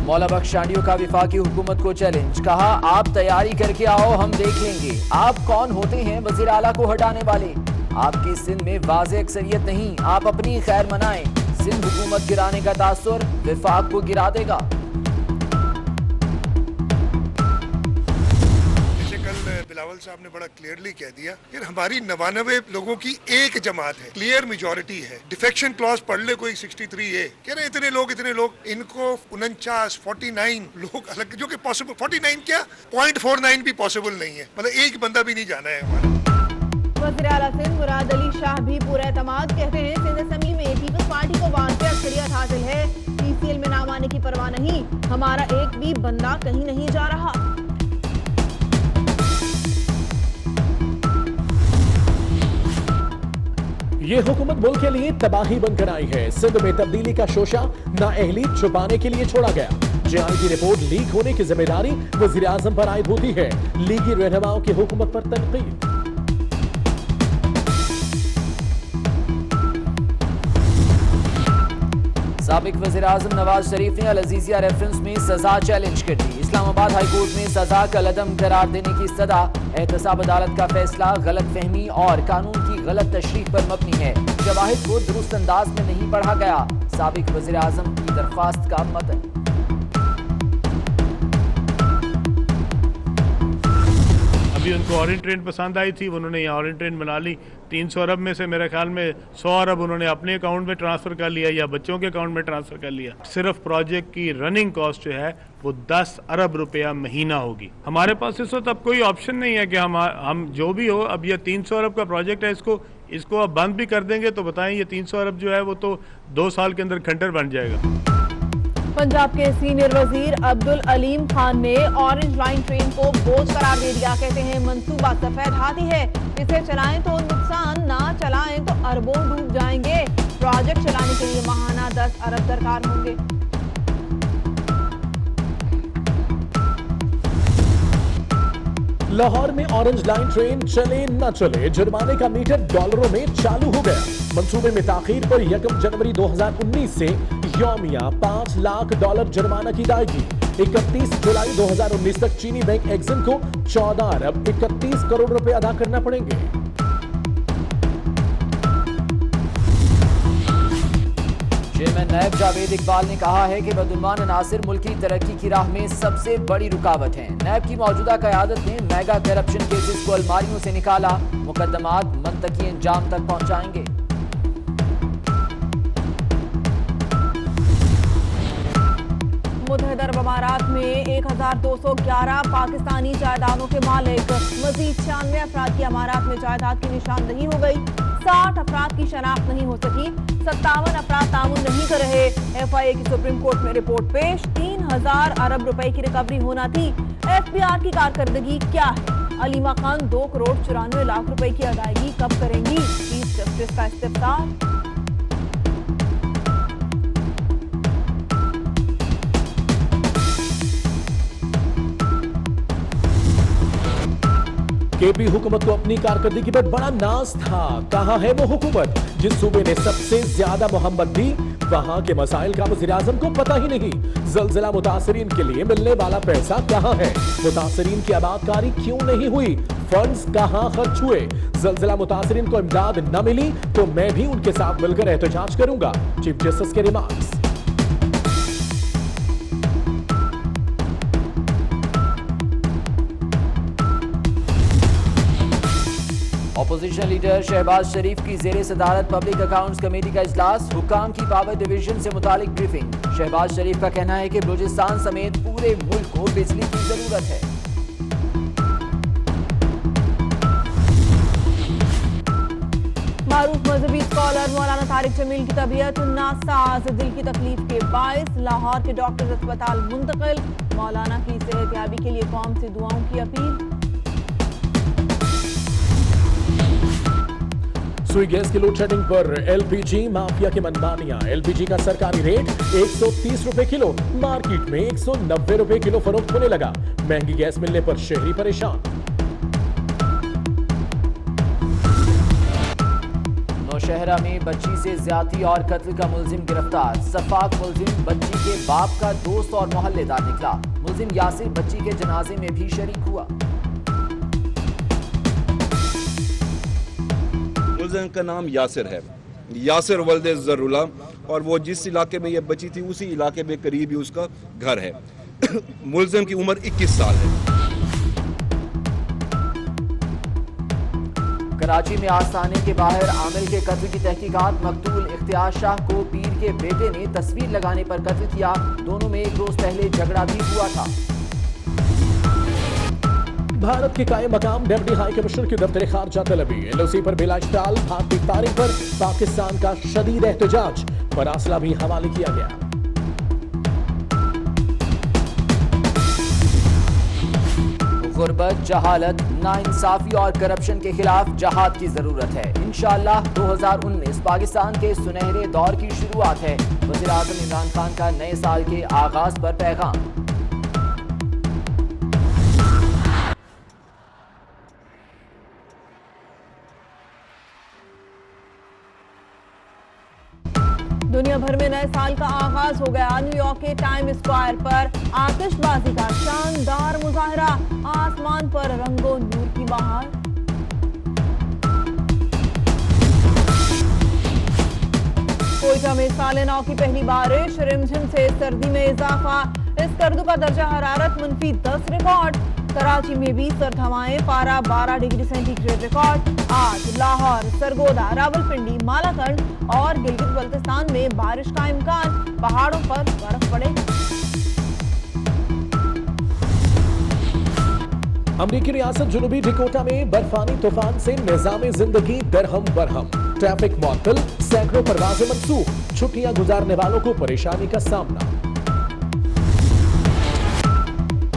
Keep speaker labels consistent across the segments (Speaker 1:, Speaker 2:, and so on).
Speaker 1: मौला बख्श शांडियों का वफाकी हुकूमत को चैलेंज, कहा आप तैयारी करके आओ, हम देख लेंगे आप कौन होते हैं वजीर आला को हटाने वाले। आपकी सिंध में वाज़ेह अक्सरियत नहीं, आप अपनी खैर मनाएं। सिंध हुकूमत गिराने का तासुर वफाक को गिरा देगा।
Speaker 2: बिलावल साहब ने बड़ा क्लियरली कह दिया कि हमारी 99 लोगों की एक जमात है, क्लियर मेजॉरिटी है। डिफेक्शन क्लॉज पढ़ ले कोई 63 है, कह रहे इतने लोग इनको 49 लोग अलग, जो कि पॉसिबल 49 क्या 0.49 भी पॉसिबल नहीं है, मतलब एक बंदा भी नहीं जाना है हमारा।
Speaker 3: वज़ीर आला सिंध मुराद अली शाह भी पूरा एतमाद, कहते हैं सिंध असेंबली में पीपल्स पार्टी को वाज़ेह अक्सरियत हासिल है, पीसीएल में नाम आने की परवाह नहीं, हमारा एक भी बंदा कहीं नहीं जा रहा।
Speaker 4: ये हुकूमत मुल्क के लिए तबाही बनकर आई है। सिंध में तब्दीली का शोशा नाअहली छुपाने के लिए छोड़ा गया। जेआई की रिपोर्ट लीक होने की जिम्मेदारी वज़ीर आज़म पर आयद होती है। लीगी रहनुमाओं की हुकूमत पर तनकीद।
Speaker 1: साबिक वज़ीर आज़म नवाज शरीफ ने अल अज़ीज़िया रेफरेंस में सजा चैलेंज कर दी। इस्लामाबाद हाई कोर्ट में सजा कलअदम करार देने की सदा। एहतसाब अदालत का फैसला गलत फहमी और कानून की गलत तशरीह पर मबनी है। शवाहिद को दुरुस्त अंदाज में नहीं पढ़ा गया। साबिक वज़ीर आज़म की दरख्वास्त का मतन।
Speaker 5: अभी उनको ऑरेंज ट्रेन पसंद आई थी, उन्होंने यहाँ ऑरेंज ट्रेन बना ली। 300 अरब में से मेरे ख्याल में 100 अरब उन्होंने अपने अकाउंट में ट्रांसफ़र कर लिया या बच्चों के अकाउंट में ट्रांसफ़र कर लिया। सिर्फ प्रोजेक्ट की रनिंग कॉस्ट जो है वो 10 अरब रुपया महीना होगी। हमारे पास इस वक्त अब कोई ऑप्शन नहीं है कि हम जो भी हो, अब ये 300 अरब का प्रोजेक्ट है, इसको अब बंद भी कर देंगे तो बताएं ये 300 अरब जो है वो तो 2 साल के अंदर खंडर बन जाएगा।
Speaker 3: पंजाब के सीनियर वजीर अब्दुल अलीम खान ने ऑरेंज लाइन ट्रेन को बोझ करार दे दिया। कहते हैं मंसूबा सफेद हाथी है, इसे चलाएं तो नुकसान, ना चलाएं तो अरबों डूब जाएंगे। प्रोजेक्ट चलाने के लिए माहाना 10 अरब दरकार होंगे।
Speaker 4: लाहौर में ऑरेंज लाइन ट्रेन चले न चले, जुर्माने का मीटर डॉलरों में चालू हो गया। मंसूबे में ताखीर पर 1 जनवरी 2019 से यौमिया $5 लाख जुर्माना की जाएगी। 31 जुलाई 2019 तक चीनी बैंक एक्सिम को 14 अरब 31 करोड़ रुपए अदा करना पड़ेंगे।
Speaker 1: चेयरमैन नायब जावेद इकबाल ने कहा है कि बदुल्मान अनासिर मुल्क की तरक्की की राह में सबसे बड़ी रुकावट है। नायब की मौजूदा क़यादत ने मेगा करप्शन केसेस को अलमारियों से निकाला, मुकदमात मंतकी अंजाम तक पहुंचाएंगे।
Speaker 3: मुत्तहिदा अरब अमारात में 1211 पाकिस्तानी जायदादों के मालिक, मजीद 96 अफराद की अमारात में जायदाद की निशानदही हो गई। 60 अफराद की शनाख्त नहीं हो सकी, 57 अफराद तामुन नहीं कर रहे। FIA की सुप्रीम कोर्ट में रिपोर्ट पेश, 3000 अरब रुपए की रिकवरी होना थी। FBR की कारकर्दगी क्या है? अलीमा खान 2 करोड़ 94 लाख रुपए की अदायगी कब करेंगी? चीफ जस्टिस का इस्तिफ्तार।
Speaker 4: केपी हुकूमत को अपनी कारकर्दगी पर बड़ा नाज था। कहां है वो हुकूमत जिस सूबे ने सबसे ज्यादा मोहब्बत दी? वहां के मसाइल का वज़ीर आज़म को पता ही नहीं। ज़लज़ला मुतासरीन के लिए मिलने वाला पैसा कहां है? मुतासरीन की आबादकारी क्यों नहीं हुई? फंड्स कहां खर्च हुए? ज़लज़ला मुतासरीन को इमदाद न मिली तो मैं भी उनके साथ मिलकर एहतजाज करूंगा। चीफ जस्टिस के रिमार्क्स।
Speaker 1: अपोजिशन लीडर शहबाज शरीफ की जेर सदारत पब्लिक अकाउंट्स कमेटी का इजलास, हुकाम की पावर डिवीजन से मुतालिक ब्रीफिंग। शहबाज शरीफ का कहना है कि बलूचिस्तान समेत पूरे मुल्क को बिजली की जरूरत है।
Speaker 3: मारूफ मजहबी स्कॉलर मौलाना तारिक जमील की तबीयत नासाज, दिल की तकलीफ के बायस लाहौर के डॉक्टर्स अस्पताल मुंतकिल। मौलाना की सेहतयाबी के लिए कौम से दुआओं की अपील।
Speaker 4: सुई गैस की लोड शेडिंग पर LPG माफिया की मनमानियां। LPG का सरकारी रेट 130 रुपए किलो, मार्केट में 190 रुपए किलो फरोख्त होने लगा। महंगी गैस मिलने पर शहरी परेशान।
Speaker 1: नौशहरा में बच्ची से ज्यादती और कत्ल का मुलजिम गिरफ्तार। सफाक मुलजिम बच्ची के बाप का दोस्त और मोहल्लेदार निकला। मुलजिम यासिर बच्ची के जनाजे में भी शरीक हुआ।
Speaker 6: मुलजिम का नाम यासिर है, यासिर वल्द जरुल्ला, और वो जिस इलाके में ये बची थी उसी इलाके में करीब ही उसका घर है। मुलजिम की उम्र 21 साल है।
Speaker 1: कराची में आस्थाने के बाहर आमिर के कत्ल की तहकीकात। मकतूल इख्तियार शाह को पीर के बेटे ने तस्वीर लगाने पर कत्ल किया। दोनों में एक रोज पहले झगड़ा भी हुआ था।
Speaker 4: भारत के कायम मकाम डिप्टी हाई कमिश्नर की दफ्तर खारजा तलबी। एलओसी पर बिला इश्ताल भारतीय तारीख पर पाकिस्तान का शदीद एहतजाज। मरासला भी हवाले किया गया।
Speaker 1: गुर्बत, जहालत, नाइंसाफी और करप्शन के खिलाफ जहाद की जरूरत है। इंशाअल्लाह 2019 पाकिस्तान के सुनहरे दौर की शुरुआत है। वज़ीर आज़म इमरान खान का नए साल के आगाज पर पैगाम।
Speaker 3: दुनिया भर में नए साल का आगाज हो गया। न्यूयॉर्क के टाइम स्क्वायर पर आतिशबाजी का शानदार मुजाहरा। आसमान पर रंगों नूर की बहार। कोयटा में साल नौ की पहली बारिश। रिमझिम से सर्दी में इजाफा। स्कर्दू का दर्जा हरारत -10 रिकॉर्ड। कराची में भी सर्द हवाएं। पारा 12 डिग्री सेंटीग्रेड रिकॉर्ड। आज लाहौर, सरगोदा, रावलपिंडी, मालाकंड और गिलगित बल्तिस्तान में बारिश का इम्कान। पहाड़ों पर बर्फ पड़ेगी।
Speaker 4: अमरीकी रियासत जुनूबी डिकोटा में बर्फानी तूफान से निजाम जिंदगी दरहम बरहम। ट्रैफिक मुअत्तल, सैकड़ों परवाजें मनसूख। छुट्टियां गुजारने वालों को परेशानी का सामना।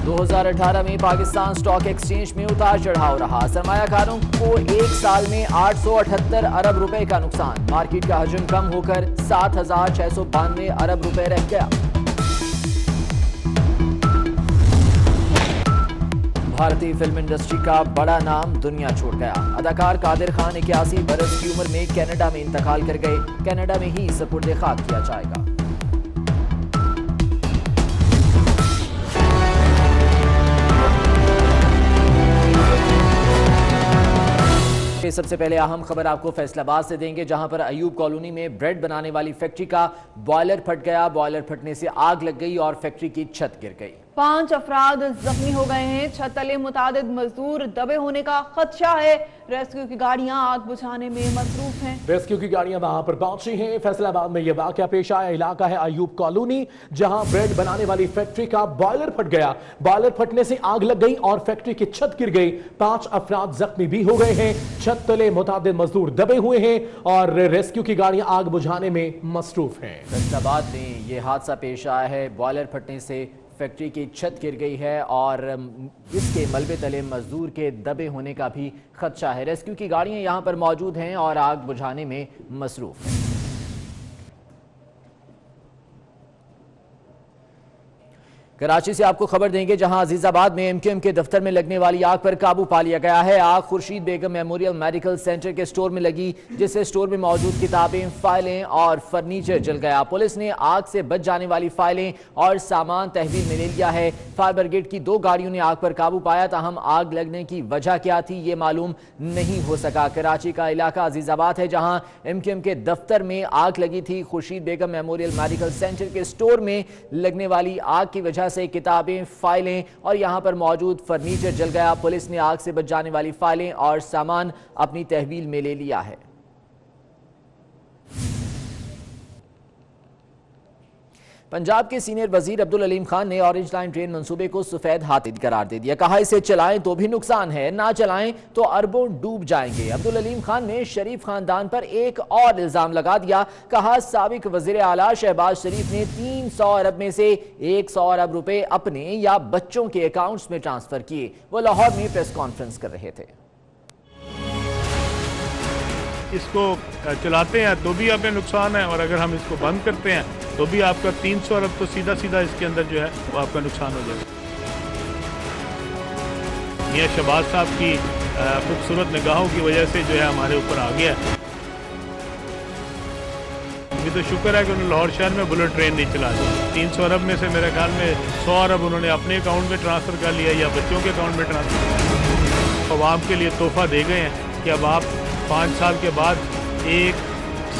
Speaker 1: 2018 में पाकिस्तान स्टॉक एक्सचेंज में उतार चढ़ाव रहा। सरमायाकारों को एक साल में 878 अरब रुपए का नुकसान। मार्केट का हजम कम होकर 7,692 अरब रुपए रह गया। भारतीय फिल्म इंडस्ट्री का बड़ा नाम दुनिया छोड़ गया। अदाकार कादिर खान 81 बरस की उम्र में कनाडा में इंतकाल कर गए। कनाडा में ही सपुर्द खाक किया जाएगा। सबसे पहले अहम खबर आपको फैसलाबाद से देंगे, जहां पर अयूब कॉलोनी में ब्रेड बनाने वाली फैक्ट्री का बॉयलर फट गया। बॉयलर फटने से आग लग गई और फैक्ट्री की छत गिर गई।
Speaker 3: 5 अफराद जख्मी हो गए हैं। छत तले मुतादिद मजदूर दबे होने का खदशा है। रेस्क्यू की गाड़ियां आग बुझाने में मसरूफ हैं।
Speaker 4: रेस्क्यू की गाड़ियां वहां पर पहुंची हैं। फैसलाबाद में यह वाकया पेश आया। इलाका है अयूब कॉलोनी, जहां ब्रेड बनाने वाली फैक्ट्री का बॉयलर फट गया। बॉयलर फटने से आग लग गई और फैक्ट्री की छत गिर गई। 5 अफराद जख्मी भी हो गए हैं। छत तले मुतादिद मजदूर दबे हुए हैं और रेस्क्यू की गाड़ियां आग बुझाने में मसरूफ हैं।
Speaker 1: फैसलाबाद में यह हादसा पेश आया है। बॉयलर फटने से फैक्ट्री की छत गिर गई है और इसके मलबे तले मजदूर के दबे होने का भी खदशा है। रेस्क्यू की गाड़ियां यहां पर मौजूद हैं और आग बुझाने में मसरूफ हैं। कराची से आपको खबर देंगे, जहां अजीजाबाद में एमक्यूएम के दफ्तर में लगने वाली आग पर काबू पा लिया गया है। आग खुर्शीद बेगम मेमोरियल मेडिकल सेंटर के स्टोर में लगी, जिससे स्टोर में मौजूद किताबें, फाइलें और फर्नीचर जल गया। पुलिस ने आग से बच जाने वाली फाइलें और सामान तहवील में ले लिया है। फायर ब्रिगेड की 2 गाड़ियों ने आग पर काबू पाया, ताहम आग लगने की वजह क्या थी ये मालूम नहीं हो सका। कराची का इलाका अजीजाबाद है, जहां एमक्यूएम के दफ्तर में आग लगी थी। खुर्शीद बेगम मेमोरियल मेडिकल सेंटर के स्टोर में लगने वाली आग की वजह से किताबें, फाइलें और यहां पर मौजूद फर्नीचर जल गया। पुलिस ने आग से बच जाने वाली फाइलें और सामान अपनी तहवील में ले लिया है। पंजाब के सीनियर वजीर अब्दुल अलीम खान ने ऑरेंज लाइन ट्रेन मंसूबे को सफेद हाथी करार दे दिया। कहा इसे चलाएं तो भी नुकसान है, ना चलाएं तो अरबों डूब जाएंगे। अब्दुल अलीम खान ने शरीफ खानदान पर एक और इल्जाम लगा दिया। कहा साबिक वजीर आला शहबाज शरीफ ने 300 अरब में से 100 अरब रुपए अपने या बच्चों के अकाउंट्स में ट्रांसफर किए। वो लाहौर में प्रेस कॉन्फ्रेंस कर रहे थे।
Speaker 5: इसको चलाते हैं तो भी हमें नुकसान है और अगर हम इसको बंद करते हैं तो भी आपका 300 अरब तो सीधा सीधा इसके अंदर जो है वो आपका नुकसान हो जाएगा। मियां शहबाज साहब की खूबसूरत निगाहों की वजह से जो है हमारे ऊपर आ गया है। अभी तो शुक्र है कि उन्होंने लाहौर शहर में बुलेट ट्रेन नहीं चला दी। 300 अरब में से मेरे ख्याल में 100 अरब उन्होंने अपने अकाउंट में ट्रांसफ़र कर लिया या बच्चों के अकाउंट में ट्रांसफ़र। अवाम के लिए तोहफा दे गए हैं कि अब आप 5 साल के बाद एक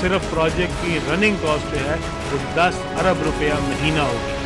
Speaker 5: सिर्फ प्रोजेक्ट की रनिंग कॉस्ट जो है वो 10 अरब रुपया महीना होगी।